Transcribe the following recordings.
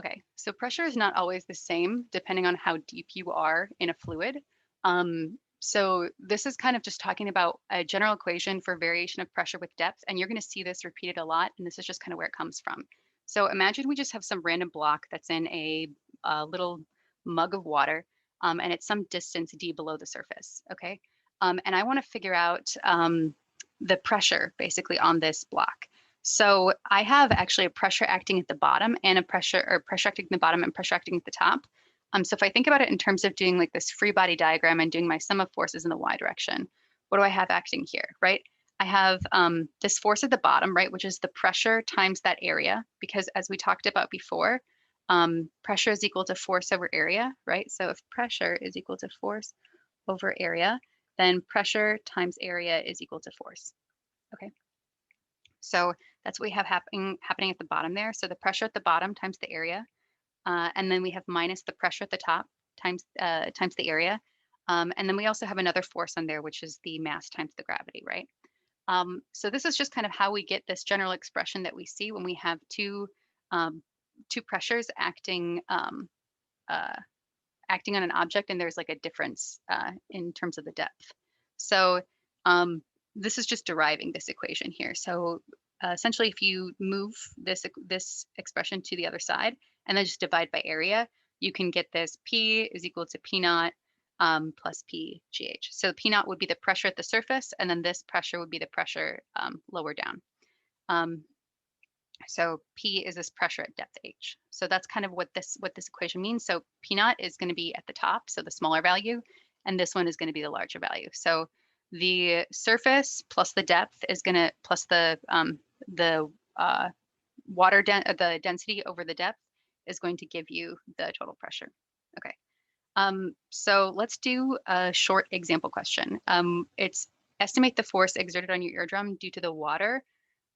Okay, so pressure is not always the same depending on how deep you are in a fluid. So this is kind of just talking about a general equation for variation of pressure with depth, and you're going to see this repeated a lot, and this is just kind of where it comes from. So imagine we just have some random block that's in a little mug of water, and it's some distance d below the surface, okay? And I want to figure out the pressure basically on this block. So I have actually a pressure acting at the bottom and a pressure acting at the bottom and pressure acting at the top. So if I think about it in terms of doing like this free body diagram and doing my sum of forces in the y direction, what do I have acting here, right? I have this force at the bottom, right, which is the pressure times that area, because as we talked about before, pressure is equal to force over area, right? So if pressure is equal to force over area, then pressure times area is equal to force, okay? So that's what we have happening at the bottom there. So the pressure at the bottom times the area, and then we have minus the pressure at the top times the area. And then we also have another force on there, which is the mass times the gravity, right? So this is just kind of how we get this general expression that we see when we have two pressures acting on an object, and there's like a difference in terms of the depth. So this is just deriving this equation here. So essentially, if you move this expression to the other side and then just divide by area, you can get this P is equal to P naught plus PGH. So P naught would be the pressure at the surface, and then this pressure would be the pressure lower down. So P is this pressure at depth H. So that's kind of what this equation means. So P naught is going to be at the top, so the smaller value, and this one is going to be the larger value. So the surface plus the depth is going to plus the the density over the depth is going to give you the total pressure. Okay. So let's do a short example question. It's estimate the force exerted on your eardrum due to the water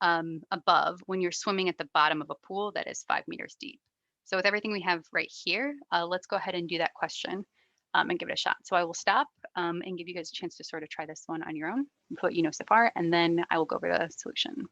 above when you're swimming at the bottom of a pool that is 5 meters deep. So with everything we have right here, let's go ahead and do that question and give it a shot. So I will stop and give you guys a chance to sort of try this one on your own, what you know so far, and then I will go over the solution.